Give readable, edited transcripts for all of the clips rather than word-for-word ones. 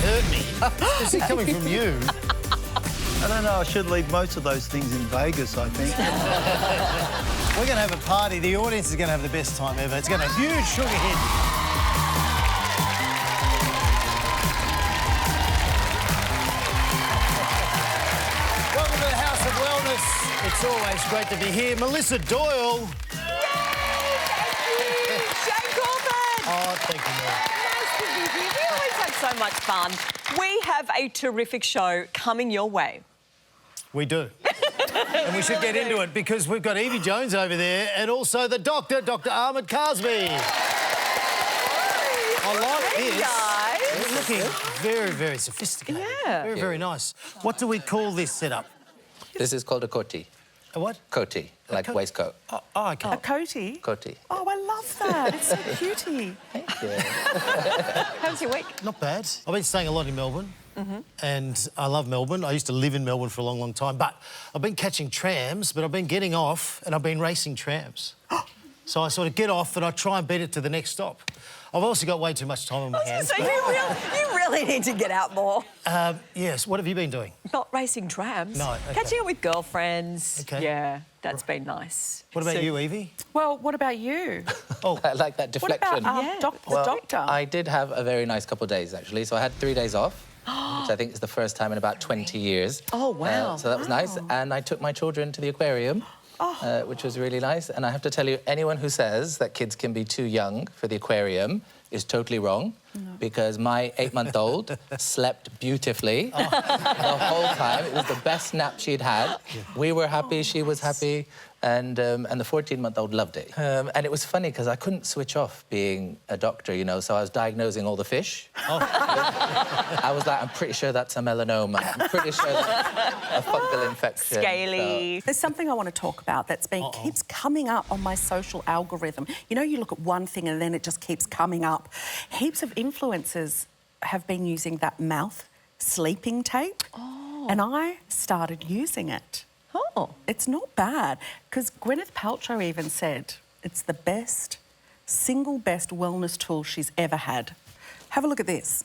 hurt me. Especially coming from you. I don't know, I should leave most of those things in Vegas, I think. We're going to have a party. The audience is going to have the best time ever. It's going to have a huge sugar hit. Welcome to the House of Wellness. It's always great to be here. Melissa Doyle. Crawford! Oh, thank you, Mel. Nice to be here. We always have so much fun. We have a terrific show coming your way. We do. And we should get into it because we've got Yvie Jones over there and also the doctor, Dr. Ahmed Kazmi. I like this. Guys. It's looking very, very sophisticated. Yeah. Very, very nice. What do we call this setup? This is called a koti. A what? Koti, like waistcoat. Oh, okay. A coatie? Koti. Oh, I love that. It's so cutie. Yeah. How was your week? Not bad. I've been staying a lot in Melbourne. And I love Melbourne. I used to live in Melbourne for a long, long time. But I've been catching trams, but I've been getting off and I've been racing trams. So I sort of get off and I try and beat it to the next stop. I've also got way too much time on my hands. So you really need to get out more. Yes, what have you been doing? Not racing trams. No, okay. Catching up with girlfriends. Okay. Yeah, that's been nice. What about you, Yvie? Well, what about you? I like that What deflection. about the doctor? I did have a very nice couple of days, actually. So I had 3 days off, which I think is the first time in about 20 years. Oh, wow. So that was nice. And I took my children to the aquarium, which was really nice. And I have to tell you, anyone who says that kids can be too young for the aquarium is totally wrong, because my 8-month-old slept beautifully the whole time. It was the best nap she'd had. We were happy, she was happy, and the 14-month-old loved it. And it was funny, because I couldn't switch off being a doctor, you know, so I was diagnosing all the fish. I was like, I'm pretty sure that's a melanoma. I'm pretty sure that's a fungal infection. Scaly. There's something I want to talk about that's keeps coming up on my social algorithm. You know, you look at one thing and then it just keeps coming up. Heaps of influencers have been using that mouth sleeping tape. And I started using it. Oh. It's not bad, because Gwyneth Paltrow even said it's the single best wellness tool she's ever had. Have a look at this.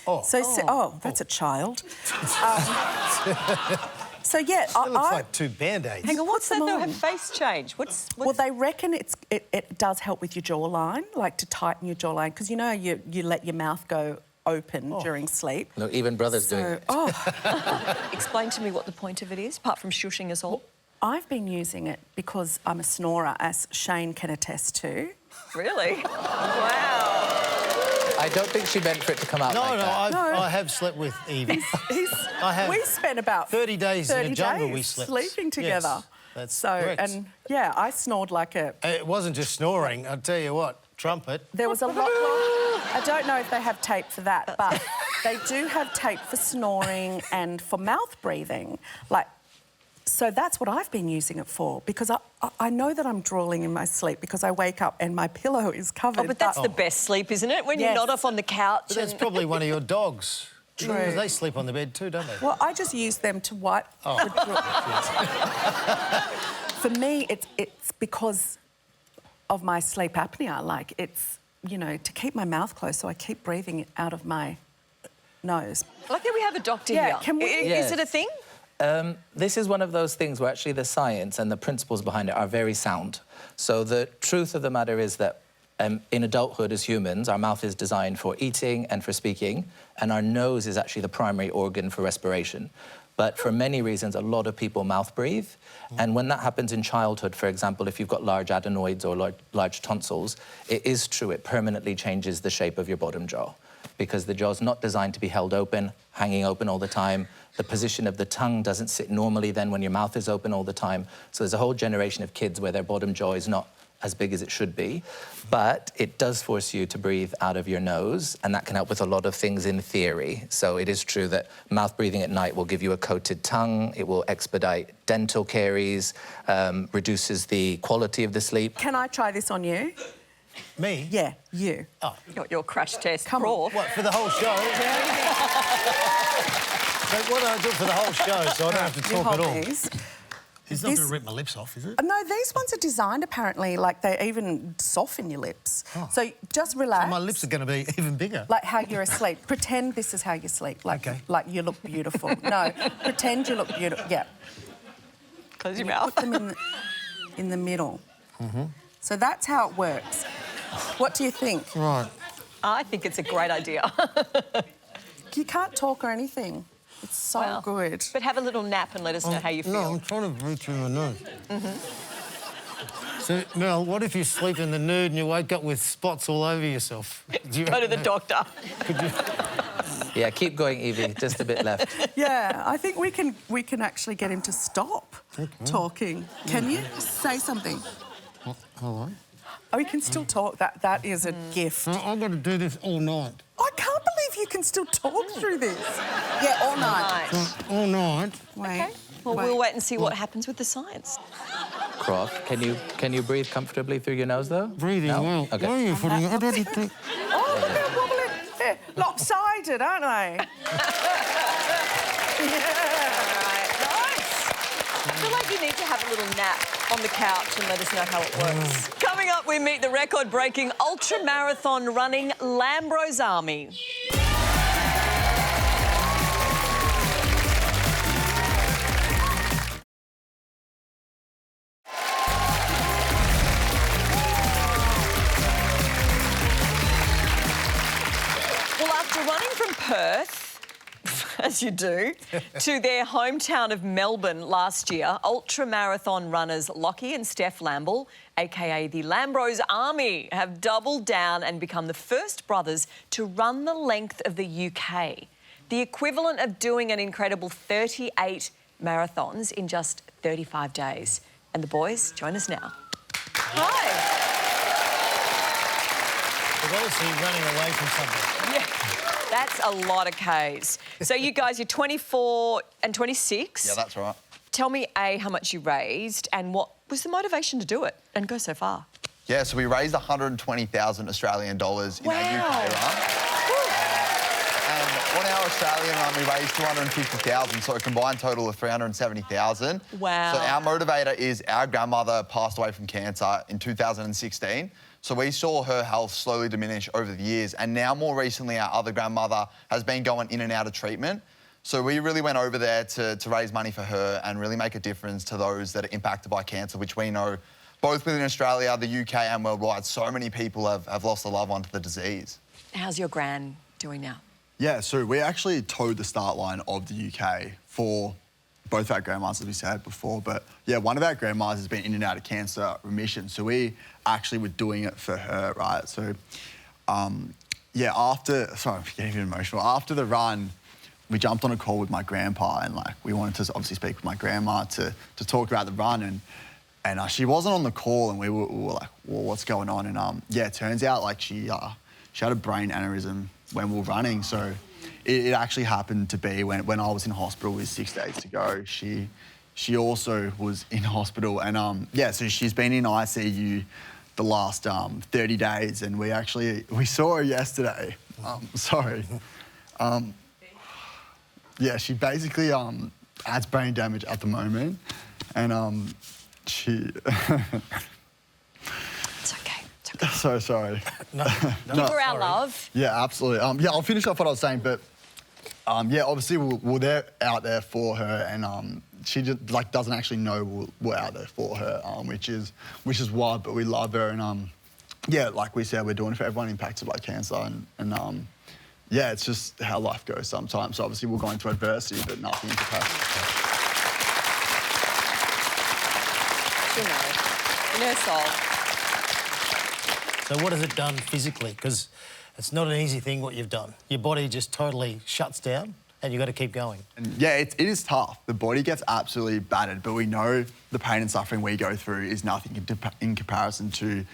That's a child. So, yeah, That looks like 2 Band-Aids. Hang on, what's that? them They'll on. have face change. What's... Well, they reckon it does help with your jawline, like to tighten your jawline, because, you know, you let your mouth go open during sleep. No, even brothers doing it. Explain to me what the point of it is, apart from shushing us all. I've been using it because I'm a snorer, as Shane can attest to. Really? Wow. I don't think she meant for it to come out like that. I have slept with Yvie. I have. We spent about 30 days in the jungle we days slept. sleeping together. Yes, that's so, correct. and, yeah, I snored like a... It wasn't just snoring, I'll tell you what. Trumpet. There was a lot... I don't know if they have tape for that, but they do have tape for snoring and for mouth breathing. Like, so that's what I've been using it for, because I know that I'm drooling in my sleep because I wake up and my pillow is covered. Oh, but that's the best sleep, isn't it? When you're not off on the couch. But that's probably one of your dogs. True. Because they sleep on the bed too, don't they? Well, I just use them to wipe the drool. For me, it's because of my sleep apnea. Like, it's, you know, to keep my mouth closed, so I keep breathing out of my nose. I like that we have a doctor Yeah, here. can we... Is it a thing? This is one of those things where actually the science and the principles behind it are very sound. So the truth of the matter is that in adulthood as humans, our mouth is designed for eating and for speaking, and our nose is actually the primary organ for respiration. But for many reasons, a lot of people mouth breathe. And when that happens in childhood, for example, if you've got large adenoids or large tonsils, it is true, it permanently changes the shape of your bottom jaw, because the jaw's not designed to be held open, hanging open all the time. The position of the tongue doesn't sit normally then when your mouth is open all the time. So there's a whole generation of kids where their bottom jaw is not as big as it should be, but it does force you to breathe out of your nose, and that can help with a lot of things in theory. So it is true that mouth breathing at night will give you a coated tongue, it will expedite dental caries, reduces the quality of the sleep. Can I try this on you? Me? Yeah, you. Oh. Your crash test. Come on. What, for the whole show? So what do I do for the whole show so I don't have to talk at all? These. It's not going to rip my lips off, is it? No, these ones are designed apparently, like they even soften your lips. Oh. So just relax. So my lips are going to be even bigger. Like how you're asleep. Pretend this is how you sleep. Like, Okay. Like you look beautiful. No, pretend you look beautiful. Yeah. Close your mouth. Put them in the middle. So that's how it works. What do you think? Right. I think it's a great idea. You can't talk or anything. It's so Wow. good. But have a little nap and let us know how you feel. No, I'm trying to breathe through my nose. So, Mel, what if you sleep in the nude and you wake up with spots all over yourself? Do you Go to the doctor. Yeah, keep going, Yvie. Just a bit left. Yeah, I think we can actually get him to stop talking. Can you say something? All right. Oh, he can still talk. That is a gift. I've got to do this all night. I can't believe you can still talk through this. Yeah, all night. Right. All night. Wait. Okay. Well, wait. we'll wait and see what happens with the science. Crawf, can you breathe comfortably through your nose, though? Breathing No? well. Okay. Where are you putting it? I don't think... Oh, look at wobbling. Yeah, lopsided, aren't they? I feel like you need to have a little nap on the couch and let us know how it works. Coming up, we meet the record-breaking ultra-marathon running Lambros Army. Well, after running from Perth, as you do, to their hometown of Melbourne last year, ultra-marathon runners Lockie and Steph Lamble, aka the Lambros Army, have doubled down and become the first brothers to run the length of the UK, the equivalent of doing an incredible 38 marathons in just 35 days. And the boys join us now. Hi. They're obviously running away from something. Yeah. That's a lot of Ks. So you guys, you're 24 and 26. Yeah, that's right. Tell me, A, how much you raised and what was the motivation to do it and go so far? Yeah, so we raised 120,000 Australian dollars in our UK run. And on our Australian run, we raised 250,000, so a combined total of 370,000. Wow. So our motivator is our grandmother passed away from cancer in 2016. So we saw her health slowly diminish over the years. And now, more recently, our other grandmother has been going in and out of treatment. So we really went over there to raise money for her and really make a difference to those that are impacted by cancer, which we know both within Australia, the UK and worldwide, so many people have lost a loved one to the disease. How's your gran doing now? Yeah, so we actually towed the start line of the UK for both our grandmas, as we said before. But yeah, one of our grandmas has been in and out of cancer remission. So we actually were doing it for her, right? So yeah, sorry, I'm getting emotional. After the run, we jumped on a call with my grandpa and we wanted to obviously speak with my grandma to talk about the run and she wasn't on the call and we were like, well, what's going on? And yeah, it turns out she had a brain aneurysm when we were running. So it actually happened to be when I was in hospital with 6 days to go. She also was in hospital and yeah, so she's been in ICU the last 30 days and we saw her yesterday. Sorry. Yeah, she basically has brain damage at the moment and she... It's okay. It's okay. So sorry. Give her our love. Yeah, absolutely. Yeah, I'll finish off what I was saying, but yeah, obviously we're out there for her, and she just doesn't actually know we're out there for her, which is wild. But we love her, and yeah, like we said, we're doing it for everyone impacted by cancer, and yeah, it's just how life goes sometimes. So obviously we're going through adversity, but nothing in comparison. She knows. In her soul. So what has it done physically? Because it's not an easy thing what you've done. Your body just totally shuts down and you've got to keep going. And yeah, it is tough. The body gets absolutely battered, but we know the pain and suffering we go through is nothing in comparison to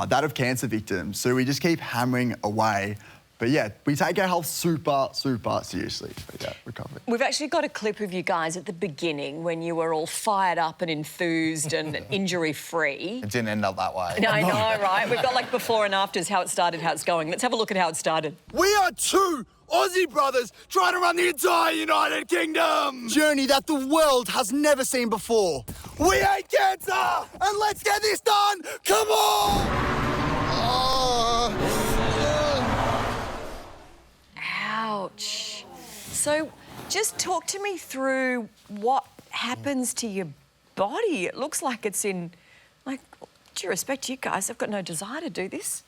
that of cancer victims. So we just keep hammering away. But yeah, we take our health super, super seriously. So yeah, recovery. We've actually got a clip of you guys at the beginning when you were all fired up and enthused and injury-free. It didn't end up that way. No, I know, right? We've got like before and afters, how it started, how it's going. Let's have a look at how it started. We are two Aussie brothers trying to run the entire United Kingdom. Journey that the world has never seen before. We hate cancer, and let's get this done. Come on. Ouch. So just talk to me through what happens to your body. It looks like it's in, like, due respect to you guys, I've got no desire to do this.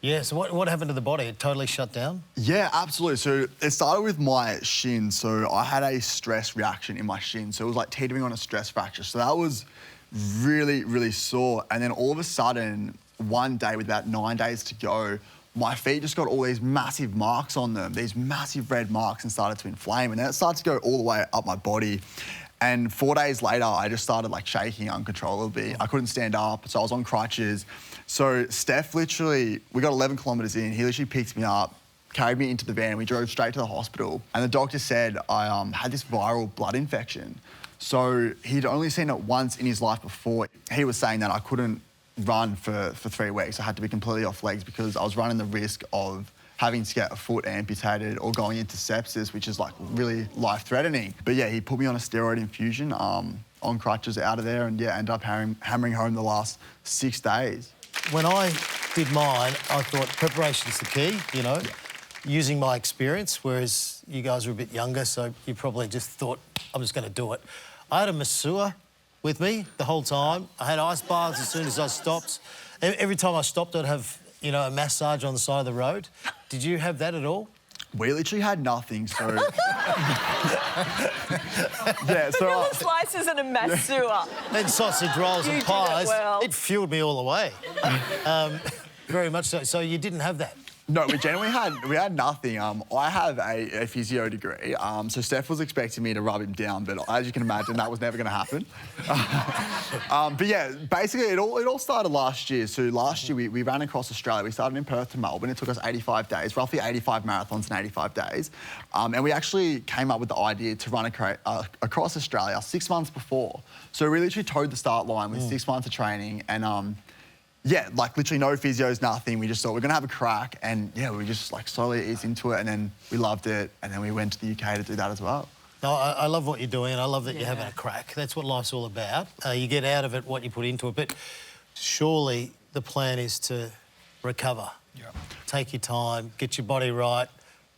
Yeah, so what happened to the body? It totally shut down? Yeah, absolutely. So it started with my shin. So I had a stress reaction in my shin. So it was like teetering on a stress fracture. So that was really, really sore. And then all of a sudden, one day with about 9 days to go, my feet just got all these massive marks on them, these massive red marks, and started to inflame. And then it started to go all the way up my body. And 4 days later, I just started like shaking uncontrollably. I couldn't stand up, so I was on crutches. So Steph literally, we got 11 kilometres in, he literally picked me up, carried me into the van, we drove straight to the hospital. And the doctor said I had this viral blood infection. So he'd only seen it once in his life before. He was saying that I couldn't run for 3 weeks. I had to be completely off legs because I was running the risk of having to get a foot amputated or going into sepsis, which is like really life-threatening. But yeah, he put me on a steroid infusion, on crutches out of there, and yeah, ended up hammering home the last 6 days. When I did mine, I thought preparation's the key, you know, using my experience, whereas you guys were a bit younger, so you probably just thought, I'm just going to do it. I had a masseur with me the whole time. I had ice baths as soon as I stopped. Every time I stopped, I'd have, you know, a massage on the side of the road. Did you have that at all? We literally had nothing, so... yeah, so... Vanilla slices and a masseur. Then sausage rolls and pies. It fueled me all the way. Very much so. So you didn't have that? No, we generally had nothing. I have a physio degree, so Steph was expecting me to rub him down, but as you can imagine, that was never going to happen. But yeah, basically it all started last year. So last year we ran across Australia. We started in Perth to Melbourne. It took us 85 days, roughly 85 marathons in 85 days. And we actually came up with the idea to run across Australia 6 months before. So we literally towed the start line with 6 months of training, and yeah, like literally no physios, nothing. We just thought we're going to have a crack, and yeah, we just like slowly eased into it, and then we loved it, and then we went to the UK to do that as well. No, I love what you're doing, and I love that you're having a crack. That's what life's all about. You get out of it what you put into it, but surely the plan is to recover. Yeah. Take your time, get your body right,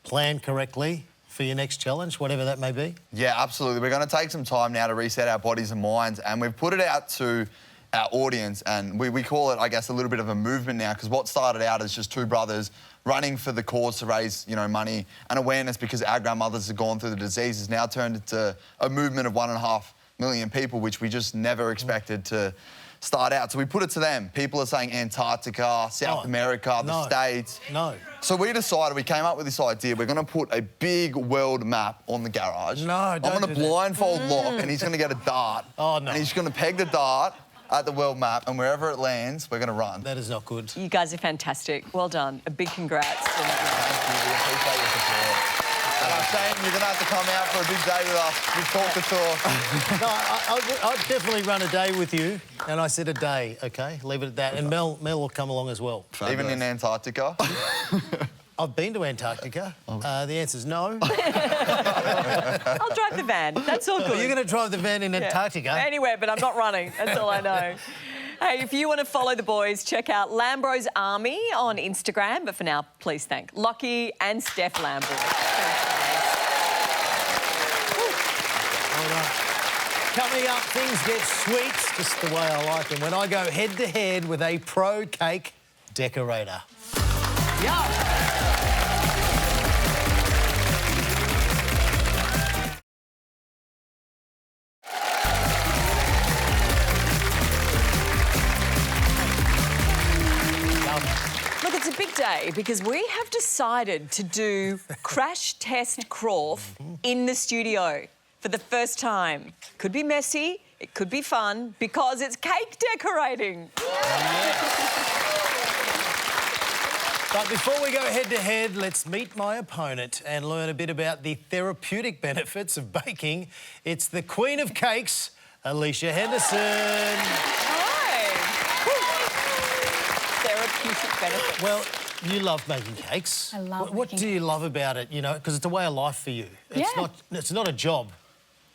plan correctly for your next challenge, whatever that may be. Yeah, absolutely. We're going to take some time now to reset our bodies and minds, and we've put it out to our audience, and we call it, I guess, a little bit of a movement now, because what started out as just two brothers running for the cause to raise, you know, money and awareness because our grandmothers had gone through the disease has now turned into a movement of 1.5 million people, which we just never expected to start out. So we put it to them. People are saying Antarctica, South America, the States. No. So we decided, we came up with this idea, we're going to put a big world map on the garage. No, don't I'm going to blindfold Locke, and he's going to get a dart. Oh, no. And he's going to peg the dart at the world map, and wherever it lands, we're going to run. That is not good. You guys are fantastic. Well done. A big congrats. Thank you. We appreciate your support. And I'm saying you're going to have to come out for a big day with us. We talk the talk. No, I'd definitely run a day with you, and I said a day, OK? Leave it at that. And Mel will come along as well. Even in Antarctica? I've been to Antarctica. The answer's no. I'll drive the van. That's all good. You're going to drive the van in Antarctica? Anywhere, but I'm not running. That's all I know. Hey, if you want to follow the boys, check out Lambros Army on Instagram. But for now, please thank Lockie and Steph Lambros. Coming up, things get sweet, just the way I like them, when I go head-to-head with a pro cake decorator. Yeah. Look, it's a big day because we have decided to do Crash Test Crawf in the studio for the first time. Could be messy, it could be fun, because it's cake decorating. But before we go head-to-head, let's meet my opponent and learn a bit about the therapeutic benefits of baking. It's the Queen of Cakes, Alisha Henderson. Hi. Therapeutic benefits. Well, you love making cakes. I love What making do you love about it, you know? Because it's a way of life for you. It's not a job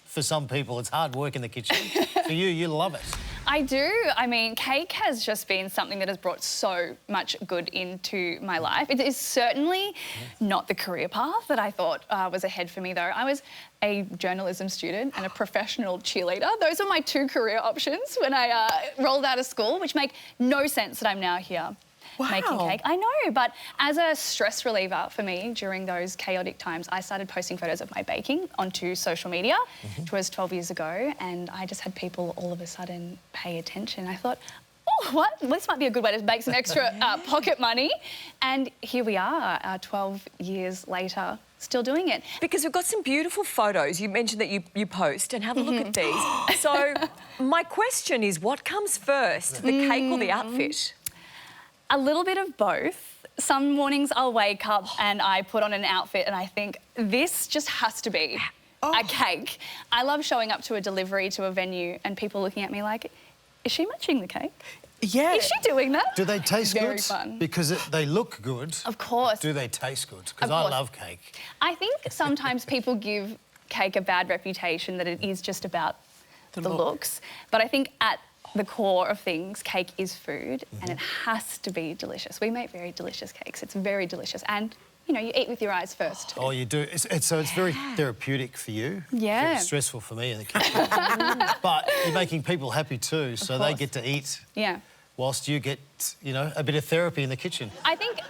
for some people. It's hard work in the kitchen. For you, you love it. I do. I mean, cake has just been something that has brought so much good into my life. It is certainly not the career path that I thought was ahead for me, though. I was a journalism student and a professional cheerleader. Those are my two career options when I rolled out of school, which make no sense that I'm now here. Wow. Making cake. I know, but as a stress reliever for me during those chaotic times, I started posting photos of my baking onto social media, which was 12 years ago, and I just had people all of a sudden pay attention. I thought, oh, what? This might be a good way to make some extra pocket money. And here we are, 12 years later, still doing it. Because we've got some beautiful photos. You mentioned that you post, and have a look at these. So my question is, what comes first, the cake or the outfit? A little bit of both. Some mornings I'll wake up and I put on an outfit and I think, this just has to be a cake. I love showing up to a delivery to a venue and people looking at me like, is she matching the cake? Yeah. Is she doing that? Do they taste good? Very fun. Because they look good. Of course. Do they taste good? Because Of I course. love cake. I think sometimes people give cake a bad reputation, that it is just about the looks. But I think at the core of things, cake is food and it has to be delicious. We make very delicious cakes. It's very delicious. And, you know, you eat with your eyes first. Oh, you do. So it's very therapeutic for you. Yeah. Very stressful for me in the kitchen. But you're making people happy too, so they get to eat. Yeah. Whilst you get, you know, a bit of therapy in the kitchen. I think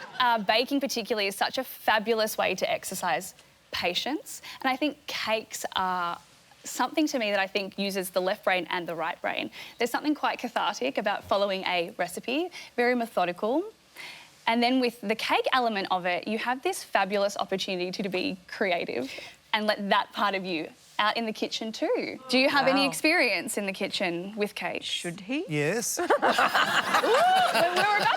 baking particularly is such a fabulous way to exercise patience. And I think cakes are something to me that I think uses the left brain and the right brain. There's something quite cathartic about following a recipe, very methodical. And then with the cake element of it, you have this fabulous opportunity to be creative and let that part of you out in the kitchen too. Do you have any experience in the kitchen with cake? Should he? Yes. We're about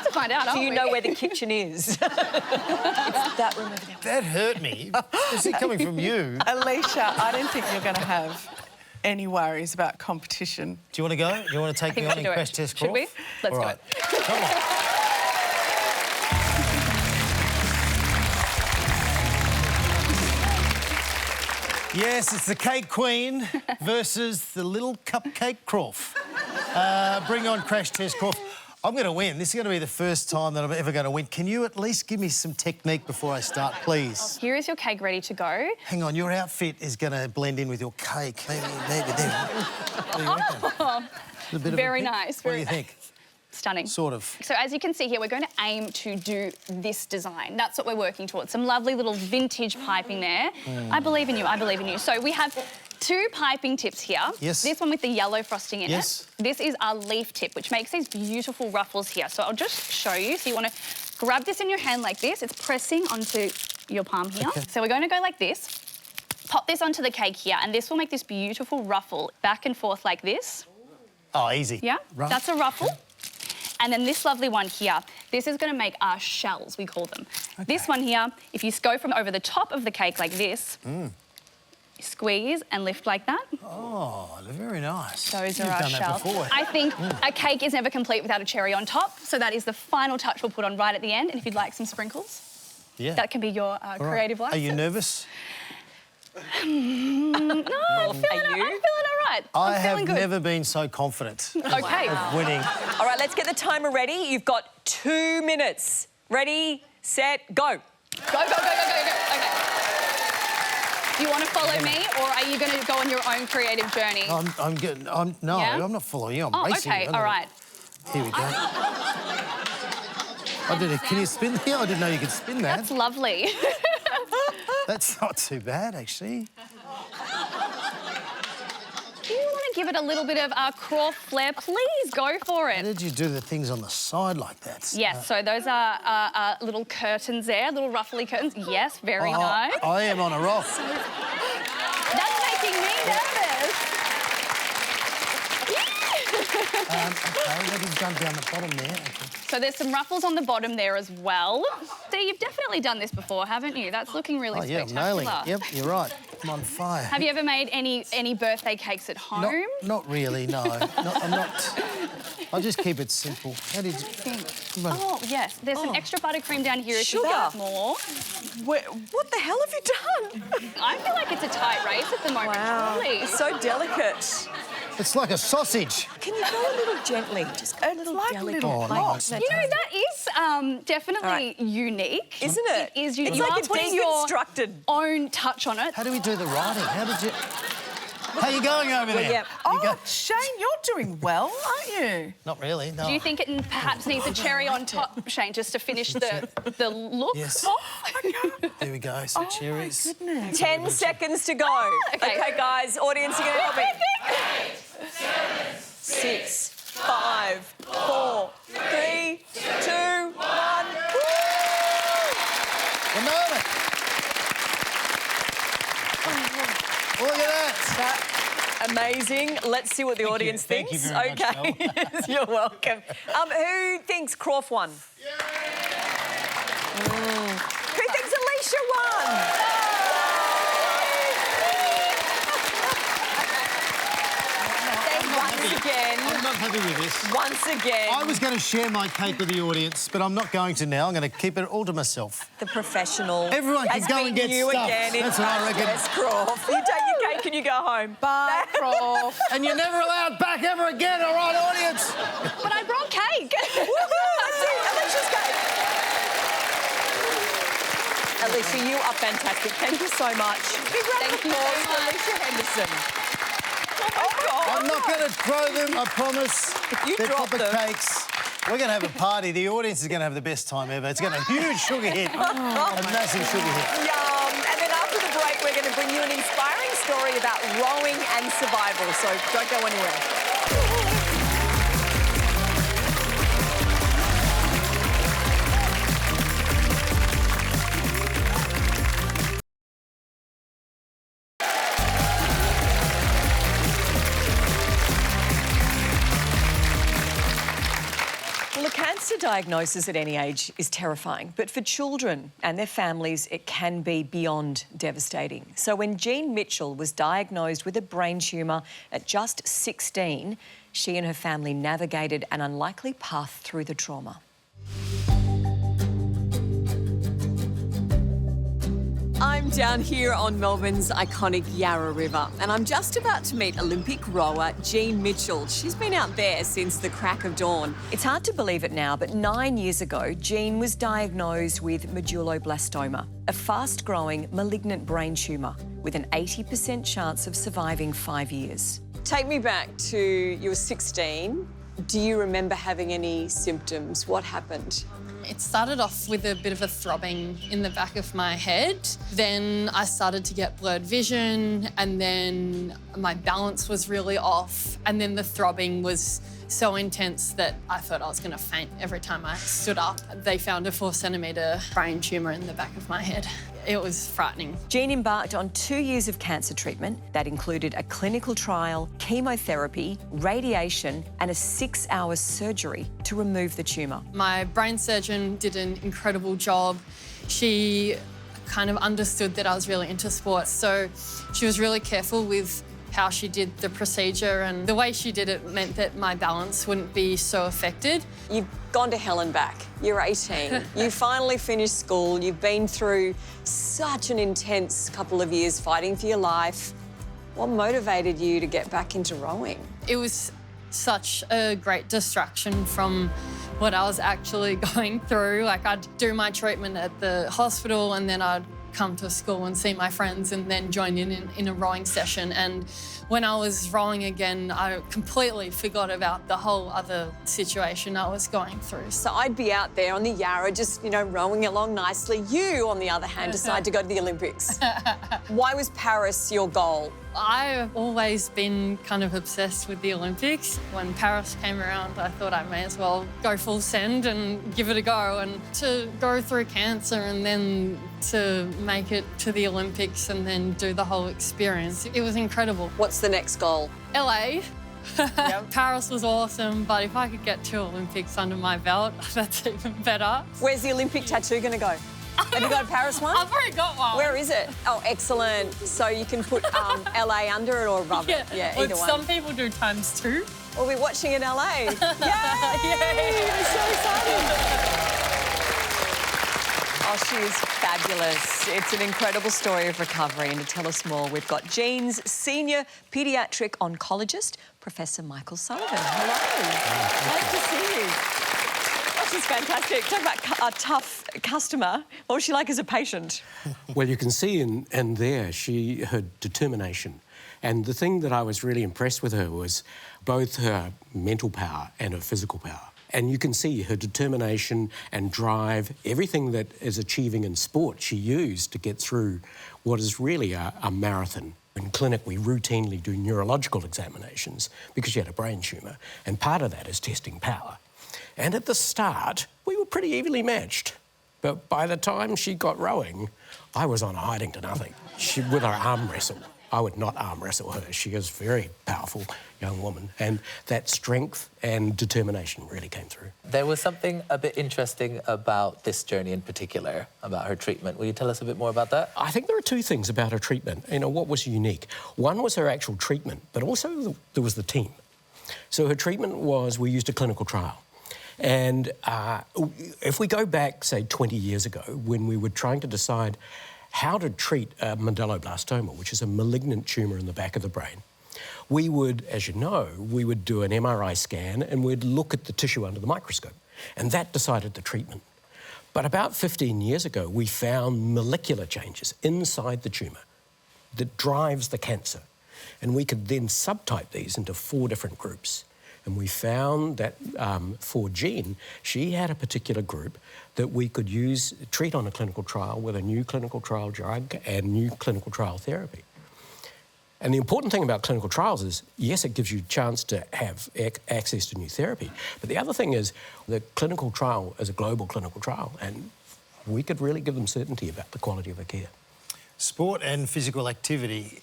to find out, aren't Do you we? know where the kitchen is? It's that room over there. That hurt me. Is it coming from you? Alisha, I don't think you're going to have any worries about competition. Do you want to go? Do you want to take me on in Crash Test Crawf? Should we? Let's All do right. it. Come on. Yes, it's the Cake Queen versus the little Cupcake Crawf. Bring on Crash Test Crawf. I'm going to win. This is going to be the first time that I'm ever going to win. Can you at least give me some technique before I start, please? Here is your cake ready to go. Hang on, your outfit is going to blend in with your cake. Maybe there. What do you reckon? A bit Very of a nice. What do you think? Stunning. Sort of. So as you can see here, we're going to aim to do this design. That's what we're working towards. Some lovely little vintage piping there. I believe in you, I believe in you. So we have two piping tips here. Yes. This one with the yellow frosting in Yes. it. This is our leaf tip, which makes these beautiful ruffles here. So I'll just show you. So you want to grab this in your hand like this. It's pressing onto your palm here. Okay. So we're going to go like this. Pop this onto the cake here, and this will make this beautiful ruffle back and forth like this. Oh, easy. Yeah, Rough. that's a ruffle. And then this lovely one here, this is going to make our shells, we call them. Okay. This one here, if you go from over the top of the cake like this, squeeze and lift like that. Oh, very nice. Those are You've our done that shells. before. I think a cake is never complete without a cherry on top, so that is the final touch we'll put on right at the end. And if you'd like some sprinkles, Yeah. that can be your All right. creative license. Are you nervous? No, I'm feeling all right. I I'm have feeling good. never been so confident Okay. of winning. All right, let's get the timer ready. You've got 2 minutes. Ready, set, go. Go, go, go, go, go, go. Okay. Do you want to follow me, or are you going to go on your own creative journey? I'm getting. No, Yeah? I'm not following you. I'm Oh, racing. okay, you. all right. Here we go. Can you spin here? I didn't know you could spin that. That's lovely. That's not too bad, actually. Do you want to give it a little bit of Crawf flair? Please go for How it. did you do the things on the side like that? Yes, so those are little curtains there, little ruffly curtains. Yes, very nice. I am on a roll. That's making me nervous. OK, what have you done down the bottom there? Okay. So there's some ruffles on the bottom there as well. See, you've definitely done this before, haven't you? That's looking really spectacular. I'm nailing it. Yep, you're right. I'm on fire. Have you ever made any birthday cakes at home? Not really, no. I'm not... I'll just keep it simple. How did you... Oh, yes. There's some extra buttercream down here if you Sugar. want more. What the hell have you done? I feel like it's a tight race at the moment, really. So delicate. It's like a sausage. Can you go a little gently? Just go a little like delicate. little blocks. You know, that is definitely unique. Isn't it? It is unique. It's You like are a putting your deconstructed... own touch on it. How do we do the writing? How did you... How you going over there? yeah. Oh, Shane, you're doing well, aren't you? Not really, no. Do you think it perhaps needs a cherry on top, Shane, just to finish the look Yes. off? There we go, some cherries. Oh, my goodness. 10 seconds to go. Okay. OK, guys, audience, you're going to help me. 6, 5, 4, 3, 2, 1. The moment. Look at that. Amazing. Let's see what the audience Thank you thinks. very much, OK, yes, you're welcome. Who thinks Crawf won? Who thinks Alisha won? Once again. I'm not happy with this. Once again. I was going to share my cake with the audience, but I'm not going to now. I'm going to keep it all to myself. The professional. Everyone can has go been and get you stuffed. again in That's what I reckon. Yes, Crawf. You take your cake and you go home. Bye, Crawf. And you're never allowed back ever again, all right, audience? But I brought cake. Woohoo! That's it. Alicia's cake. Alisha, you are fantastic. Thank you so much. Big round of Thank you applause so for much. Alisha Henderson. Oh, God. I'm not going to throw them, I promise. You They're dropped proper them. cakes. We're going to have a party. The audience is going to have the best time ever. It's going to be a huge sugar hit. A massive sugar hit. Yum. And then after the break, we're going to bring you an inspiring story about rowing and survival. So don't go anywhere. Well, a cancer diagnosis at any age is terrifying, but for children and their families, it can be beyond devastating. So when Jean Mitchell was diagnosed with a brain tumour at just 16, she and her family navigated an unlikely path through the trauma. I'm down here on Melbourne's iconic Yarra River and I'm just about to meet Olympic rower Jean Mitchell. She's been out there since the crack of dawn. It's hard to believe it now, but 9 years ago, Jean was diagnosed with medulloblastoma, a fast-growing malignant brain tumour with an 80% chance of surviving 5 years. Take me back to you were 16. Do you remember having any symptoms? What happened? It started off with a bit of a throbbing in the back of my head. Then I started to get blurred vision and then my balance was really off. And then the throbbing was so intense that I thought I was going to faint every time I stood up. They found a 4-centimetre brain tumour in the back of my head. It was frightening. Jean embarked on 2 years of cancer treatment that included a clinical trial, chemotherapy, radiation and a 6-hour surgery to remove the tumour. My brain surgeon did an incredible job. She kind of understood that I was really into sports, so she was really careful with how she did the procedure, and the way she did it meant that my balance wouldn't be so affected. You've gone to hell and back. You're 18. You finally finished school. You've been through such an intense couple of years fighting for your life. What motivated you to get back into rowing? It was such a great distraction from what I was actually going through. Like, I'd do my treatment at the hospital and then I'd come to school and see my friends and then join in a rowing session. And when I was rowing again, I completely forgot about the whole other situation I was going through. So I'd be out there on the Yarra just, you know, rowing along nicely. You, on the other hand, decided to go to the Olympics. Why was Paris your goal? I've always been kind of obsessed with the Olympics. When Paris came around, I thought I may as well go full send and give it a go. And to go through cancer and then to make it to the Olympics and then do the whole experience, it was incredible. What's the next goal? LA. Paris was awesome, but if I could get 2 Olympics under my belt, that's even better. Where's the Olympic tattoo going to go? Have you got a Paris one? I've already got one. Where is it? Oh, excellent. So you can put LA under it or above it. Yeah, either one. Some people do ×2. We'll be watching in LA. Yay! Yay! I'm so excited. Oh, she is fabulous. It's an incredible story of recovery, and to tell us more, we've got Jean's senior paediatric oncologist, Professor Michael Sullivan. Hello. Nice to see you. Oh, she's fantastic. Talk about a tough customer. What was she like as a patient? Well, you can see in there her determination. And the thing that I was really impressed with her was both her mental power and her physical power. And you can see her determination and drive, everything that is achieving in sport she used to get through what is really a marathon. In clinic, we routinely do neurological examinations because she had a brain tumour, and part of that is testing power. And at the start, we were pretty evenly matched. But by the time she got rowing, I was on hiding to nothing. With her arm wrestle. I would not arm wrestle her. She is a very powerful young woman, and that strength and determination really came through. There was something a bit interesting about this journey in particular, about her treatment. Will you tell us a bit more about that? I think there are 2 things about her treatment. You know, what was unique? One was her actual treatment, but also there was the team. So her treatment was, we used a clinical trial. And if we go back, say, 20 years ago, when we were trying to decide how to treat medulloblastoma, which is a malignant tumour in the back of the brain, we would, as you know, we would do an MRI scan and we'd look at the tissue under the microscope, and that decided the treatment. But about 15 years ago, we found molecular changes inside the tumour that drives the cancer, and we could then subtype these into 4 different groups. And we found that for Jean, she had a particular group that we could treat on a clinical trial with a new clinical trial drug and new clinical trial therapy. And the important thing about clinical trials is, yes, it gives you a chance to have access to new therapy, but the other thing is the clinical trial is a global clinical trial, and we could really give them certainty about the quality of their care. Sport and physical activity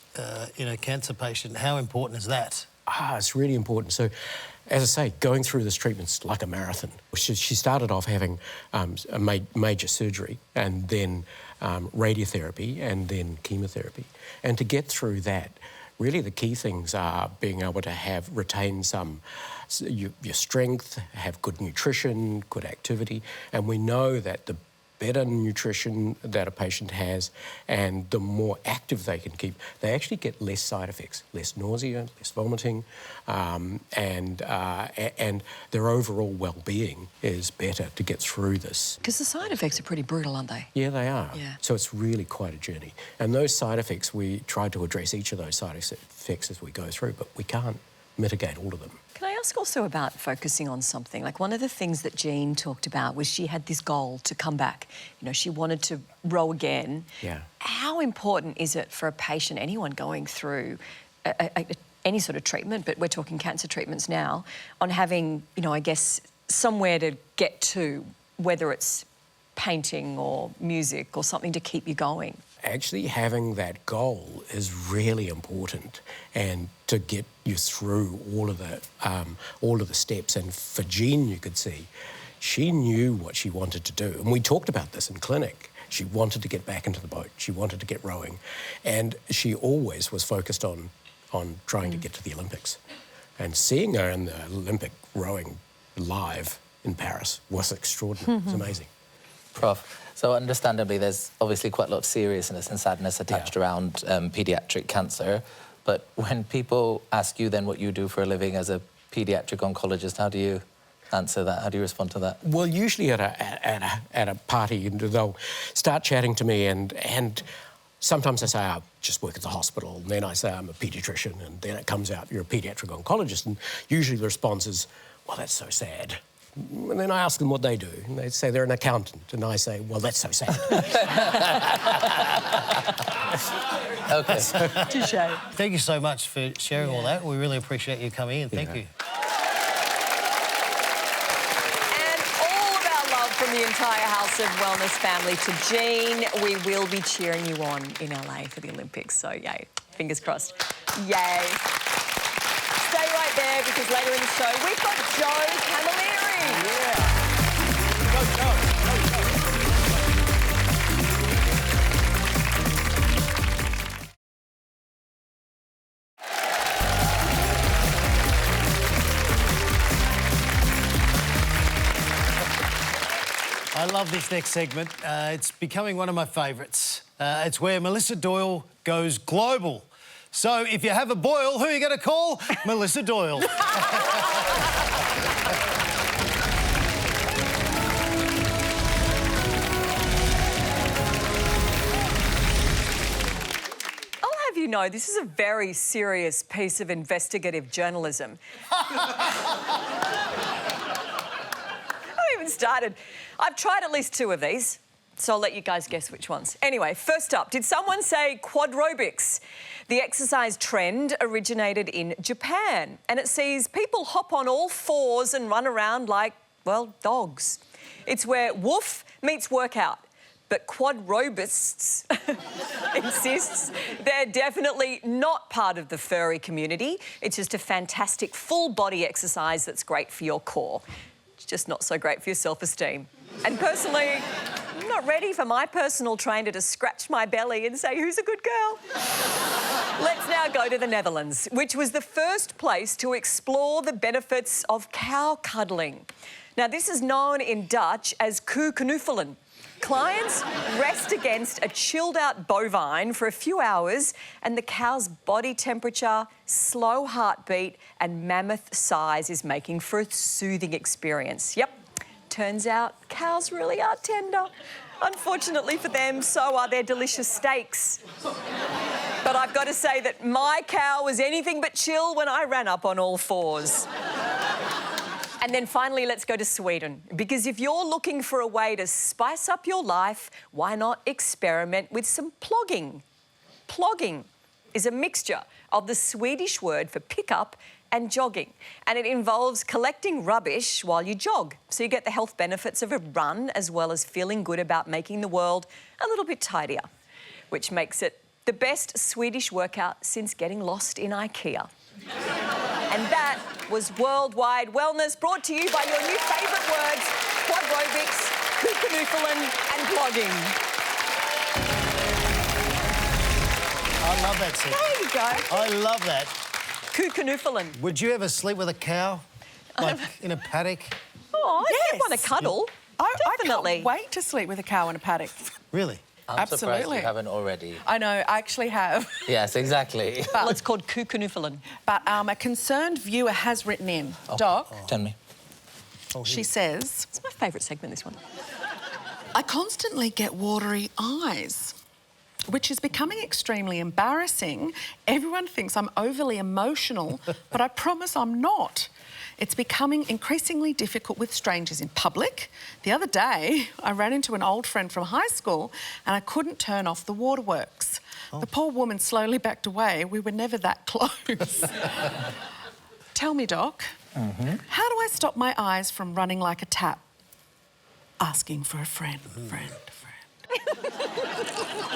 in a cancer patient, how important is that? It's really important. So, as I say, going through this treatment's like a marathon. She started off having a major surgery and then radiotherapy and then chemotherapy. And to get through that, really the key things are being able to retain your strength, have good nutrition, good activity. And we know that the better nutrition that a patient has and the more active they can keep, they actually get less side effects, less nausea, less vomiting, and their overall well-being is better to get through this. Because the side effects are pretty brutal, aren't they? Yeah, they are. Yeah. So it's really quite a journey. And those side effects, we try to address each of those side effects as we go through, but we can't mitigate all of them. Can I ask also about focusing on something? Like, one of the things that Jean talked about was she had this goal to come back. You know, she wanted to row again. Yeah. How important is it for a patient, anyone going through any sort of treatment, but we're talking cancer treatments now, on having, you know, I guess, somewhere to get to, whether it's painting or music or something to keep you going? Actually having that goal is really important, and to get you through all of the steps. And for Jean, you could see, she knew what she wanted to do. And we talked about this in clinic. She wanted to get back into the boat. She wanted to get rowing. And she always was focused on trying to get to the Olympics. And seeing her in the Olympic rowing live in Paris was extraordinary. It was amazing. Prof, so understandably there's obviously quite a lot of seriousness and sadness attached around paediatric cancer, but when people ask you then what you do for a living as a paediatric oncologist, how do you answer that? How do you respond to that? Well, usually at a party, they'll start chatting to me, and sometimes I say, I just work at the hospital, and then I say I'm a paediatrician, and then it comes out you're a paediatric oncologist, and usually the response is, well, that's so sad. And then I ask them what they do, and they say they're an accountant, and I say, well, that's so sad. OK. Touché. Thank you so much for sharing all that. We really appreciate you coming in. Thank you. And all of our love from the entire House of Wellness family to Jean. We will be cheering you on in LA for the Olympics, so yay. Fingers crossed. Yay. stay right there because later in the show we've got Joe Camilleri. Yeah. Go, Joe. I love this next segment. It's becoming one of my favourites. It's where Melissa Doyle goes global. So if you have a boil, who are you going to call? Melissa Doyle. I'll have you know, this is a very serious piece of investigative journalism. Started. I've tried at least 2 of these, so I'll let you guys guess which ones. Anyway, first up, did someone say quadrobics? The exercise trend originated in Japan, and it sees people hop on all 4s and run around like, well, dogs. It's where woof meets workout. But quadrobists insists they're definitely not part of the furry community. It's just a fantastic full-body exercise that's great for your core. Just not so great for your self-esteem. And personally, I'm not ready for my personal trainer to scratch my belly and say, who's a good girl? Let's now go to the Netherlands, which was the first place to explore the benefits of cow cuddling. Now, this is known in Dutch as koekenoefelen. Clients rest against a chilled-out bovine for a few hours and the cow's body temperature, slow heartbeat and mammoth size is making for a soothing experience. Yep, turns out cows really are tender. Unfortunately for them, so are their delicious steaks. But I've got to say that my cow was anything but chill when I ran up on all 4s. And then finally, let's go to Sweden. Because if you're looking for a way to spice up your life, why not experiment with some plogging? Plogging is a mixture of the Swedish word for pick up and jogging. And it involves collecting rubbish while you jog. So you get the health benefits of a run as well as feeling good about making the world a little bit tidier, which makes it the best Swedish workout since getting lost in IKEA. And that was Worldwide Wellness, brought to you by your new favourite words, quadrobics, koekenoefelen and blogging. I love that segment. There you go. I love that. Koekenoefelen. Would you ever sleep with a cow? Like in a paddock? Oh, I Yes. did want to cuddle. Definitely. I can't wait to sleep with a cow in a paddock. Really? I'm surprised Absolutely. you haven't already. I know, I actually have. Yes, exactly. Well, it's called koekenoefelen. But a concerned viewer has written in. Doc, Tell me. she says, It's my favourite segment, this one. I constantly get watery eyes, which is becoming extremely embarrassing. Everyone thinks I'm overly emotional, but I promise I'm not. It's becoming increasingly difficult with strangers in public. The other day, I ran into an old friend from high school and I couldn't turn off the waterworks. The poor woman slowly backed away. We were never that close. Tell me, Doc, how do I stop my eyes from running like a tap? Asking for a friend.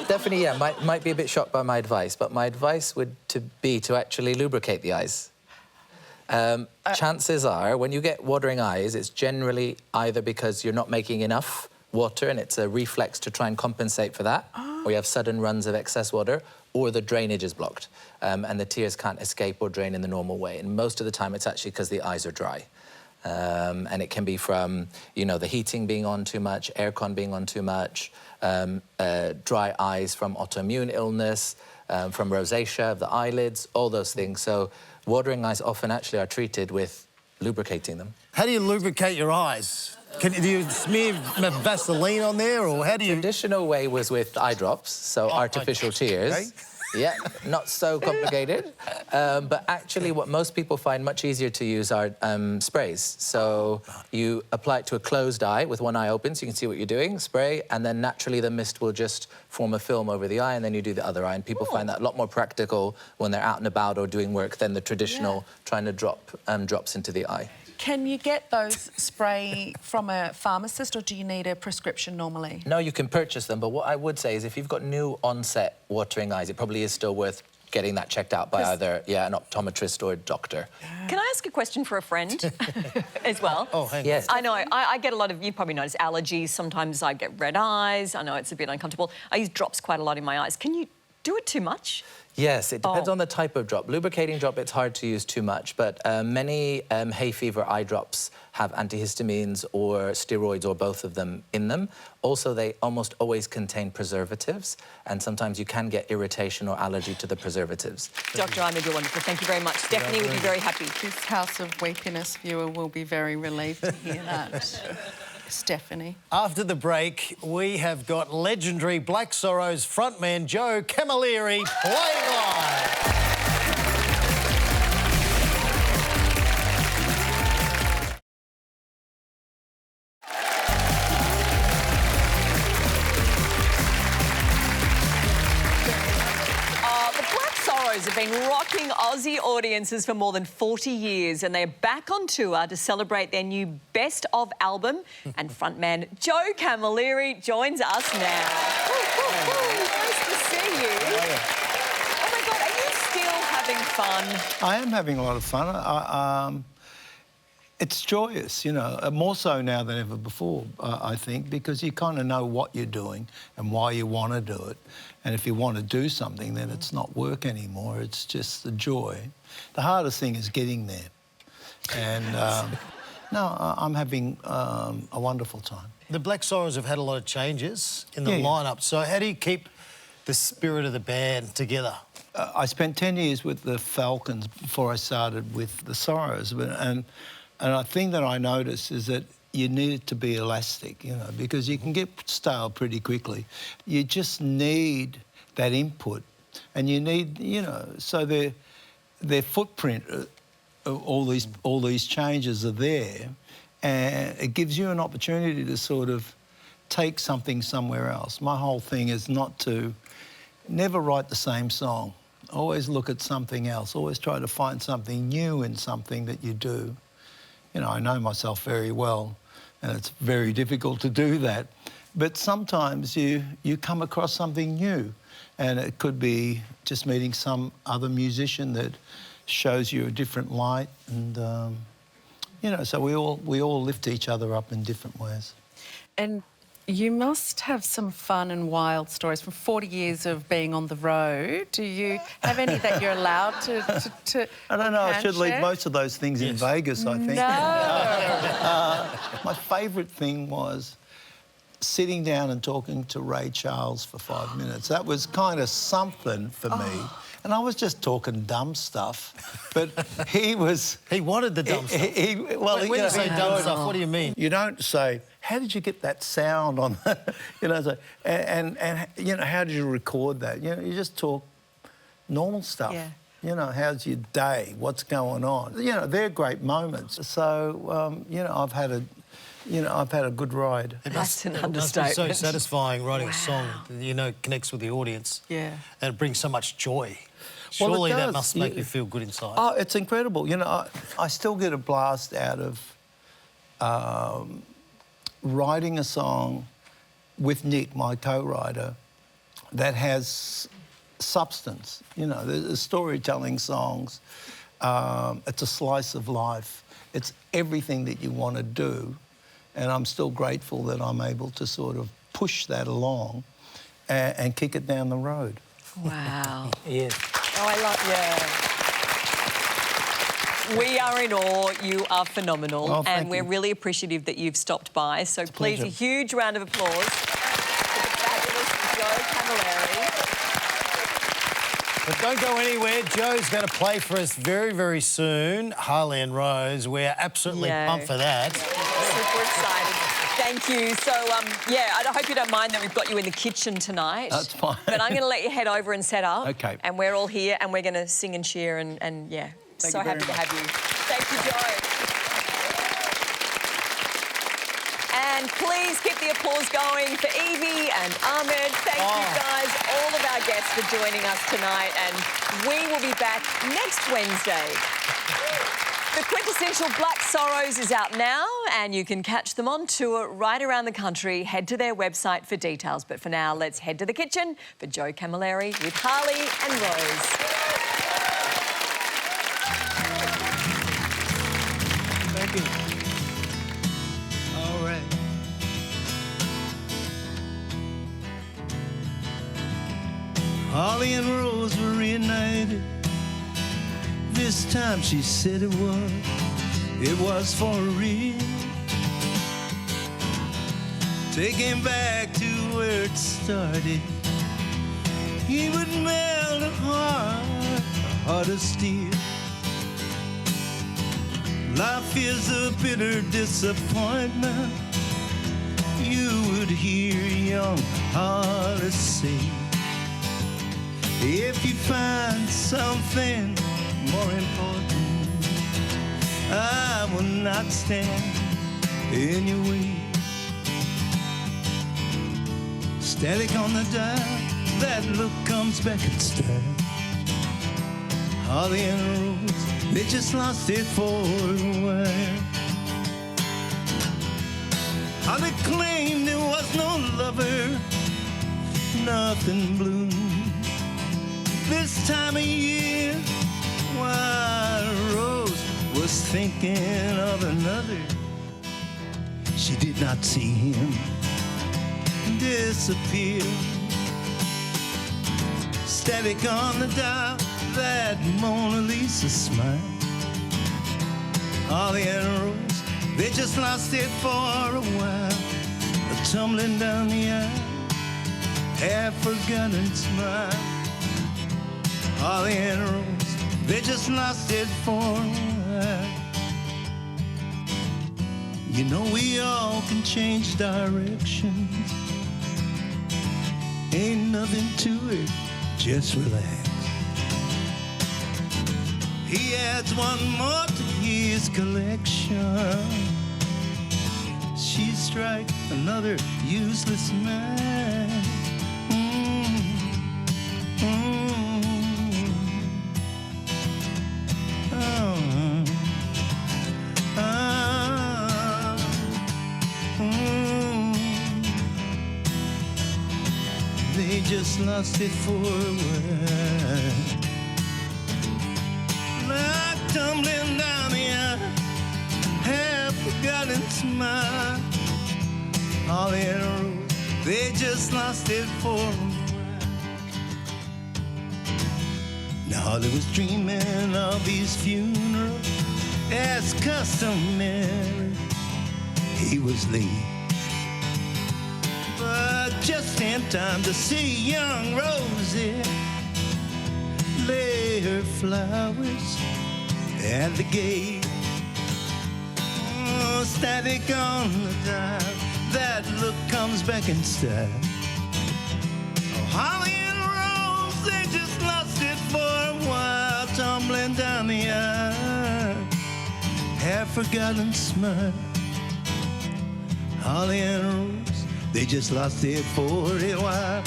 Definitely, yeah, might be a bit shocked by my advice, but my advice would be to actually lubricate the eyes. Chances are, when you get watering eyes, it's generally either because you're not making enough water and it's a reflex to try and compensate for that, or you have sudden runs of excess water, or the drainage is blocked and the tears can't escape or drain in the normal way. And most of the time, it's actually because the eyes are dry. And it can be from, you know, the heating being on too much, aircon being on too much, dry eyes from autoimmune illness, from rosacea of the eyelids, all those things. So watering eyes often actually are treated with lubricating them. How do you lubricate your eyes? Do you smear Vaseline on there, or how do you... The traditional way was with eye drops, so artificial tears. Okay. Yeah, not so complicated. But actually what most people find much easier to use are sprays. So you apply it to a closed eye with one eye open so you can see what you're doing, spray, and then naturally the mist will just form a film over the eye and then you do the other eye. And people find that a lot more practical when they're out and about or doing work than the traditional trying to drop drops into the eye. Can you get those spray from a pharmacist or do you need a prescription normally? No, you can purchase them, but what I would say is if you've got new onset watering eyes, it probably is still worth getting that checked out by either an optometrist or a doctor. Can I ask a question for a friend as well? Oh, hang on. Yes. I know, I get a lot of, you probably notice, allergies. Sometimes I get red eyes. I know it's a bit uncomfortable. I use drops quite a lot in my eyes. Can you do it too much? Yes, it depends on the type of drop. Lubricating drop, it's hard to use too much, but many hay fever eye drops have antihistamines or steroids or both of them in them. Also, they almost always contain preservatives, and sometimes you can get irritation or allergy to the preservatives. Dr. Ahmed, you're wonderful. Thank you very much. Stephanie would be very happy. This House of Weepiness viewer will be very relieved to hear that. Stephanie. After the break, we have got legendary Black Sorrows frontman Joe Camilleri playing live. Have been rocking Aussie audiences for more than 40 years, and they're back on tour to celebrate their new Best Of album, and frontman Joe Camilleri joins us now. Nice to see you. Oh my God, are you still having fun? I am having a lot of fun. It's joyous, you know, more so now than ever before, I think, because you kind of know what you're doing and why you want to do it. And if you want to do something, then it's not work anymore, it's just the joy. The hardest thing is getting there. And, no, I'm having a wonderful time. The Black Sorrows have had a lot of changes in the lineup, so how do you keep the spirit of the band together? I spent 10 years with the Falcons before I started with the Sorrows, and a thing that I noticed is that you need it to be elastic, you know, because you can get stale pretty quickly. You just need that input, and you need, you know, so their footprint of all these changes are there, and it gives you an opportunity to sort of take something somewhere else. My whole thing is never write the same song. Always look at something else. Always try to find something new in something that you do. You know, I know myself very well, and it's very difficult to do that. But sometimes you come across something new, and it could be just meeting some other musician that shows you a different light, and you know, so we all lift each other up in different ways. And you must have some fun and wild stories from 40 years of being on the road. Do you have any that you're allowed to I don't know, I should leave share? most of those things in Vegas, I think. No. My favourite thing was sitting down and talking to Ray Charles for 5 minutes. That was kind of something for me. And I was just talking dumb stuff, but he was... He wanted the dumb stuff. Well, when you say dumb stuff, what do you mean? You don't say, how did you get that sound on that? You know, so, and you know, how did you record that? You know, you just talk normal stuff. Yeah. You know, how's your day? What's going on? You know, they're great moments. So, you know, I've had a good ride. That's an It must be understatement. so satisfying writing a song that, you know, connects with the audience. Yeah. And it brings so much joy. Well, it Surely that does. must make you feel good inside. Oh, it's incredible. You know, I still get a blast out of writing a song with Nick, my co-writer, that has substance. You know, there's storytelling songs. It's a slice of life. It's everything that you want to do. And I'm still grateful that I'm able to sort of push that along and kick it down the road. Wow. Yes. Oh, I love you. We are in awe. You are phenomenal. Oh, thank and we're you. really appreciative that you've stopped by. So please, a huge round of applause for the fabulous Joe Camilleri. But don't go anywhere. Joe's going to play for us very, very soon. Harley and Rose. We're absolutely pumped for that. Super excited. Thank you. So, yeah, I hope you don't mind that we've got you in the kitchen tonight. That's fine. But I'm going to let you head over and set up. Okay. And we're all here and we're going to sing and cheer and yeah, Thank so you very happy to much. have you. Thank you, Joe. And please keep the applause going for Yvie and Ahmed. Thank you guys, all of our guests for joining us tonight. And we will be back next Wednesday. The quintessential Black Sorrows is out now and you can catch them on tour right around the country. Head to their website for details. But for now, let's head to the kitchen for Joe Camilleri with Harley and Rose. Thank you. All right. Harley and Rose were reunited. This time she said it was for real. Taking back to where it started, he would melt a heart of steel. Life is a bitter disappointment, you would hear young Harley say. If you find something more important, I will not stand in your way. Static on the dial, that look comes back in style. Harley and Rose, they just lost it for a while. Harley claimed there was no lover, nothing bloomed this time of year, while Rose was thinking of another. She did not see him disappear. Static on the dial, that Mona Lisa smile. Harley and Rose, they just lost it for a while. Tumbling down the aisle, half forgotten smile. Harley and Rose, they just lost it for a while. You know we all can change directions. Ain't nothing to it, just relax. He adds one more to his collection. She strikes another useless man. They just lost it for a while. Like tumbling down the aisle, half-forgotten smile. Harley and Rose, they just lost it for a while. Now Harley was dreaming of his funeral as customary. He was late, but just in time to see young Rosie lay her flowers at the gate. Oh, static on the dial, that look comes back in style. Oh, Harley and Rose, they just lost it for a while, tumbling down the aisle, half-forgotten smile. Harley and Rose, they just lost it for a while.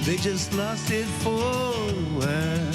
They just lost it for a while.